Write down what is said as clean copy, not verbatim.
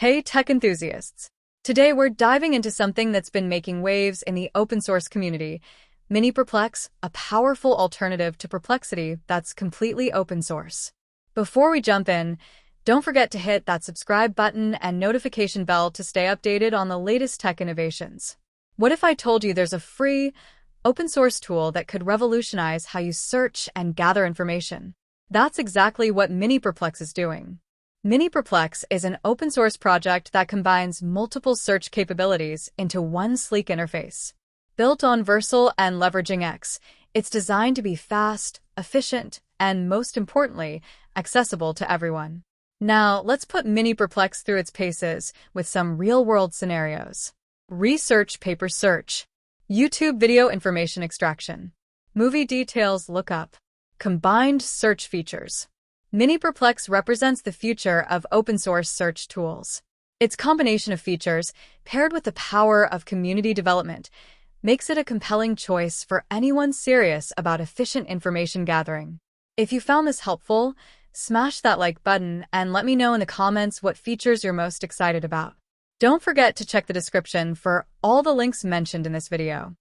Hey tech enthusiasts! Today we're diving into something that's been making waves in the open source community, MiniPerplx, a powerful alternative to Perplexity that's completely open source. Before we jump in, don't forget to hit that subscribe button and notification bell to stay updated on the latest tech innovations. What if I told you there's a free, open source tool that could revolutionize how you search and gather information? That's exactly what MiniPerplx is doing. MiniPerplx is an open source project that combines multiple search capabilities into one sleek interface. Built on Versal and leveraging X, it's designed to be fast, efficient, and most importantly, accessible to everyone. Now, let's put MiniPerplx through its paces with some real-world scenarios. Research paper search, YouTube video information extraction, movie details lookup, combined search features. MiniPerplx represents the future of open-source search tools. Its combination of features, paired with the power of community development, makes it a compelling choice for anyone serious about efficient information gathering. If you found this helpful, smash that like button and let me know in the comments what features you're most excited about. Don't forget to check the description for all the links mentioned in this video.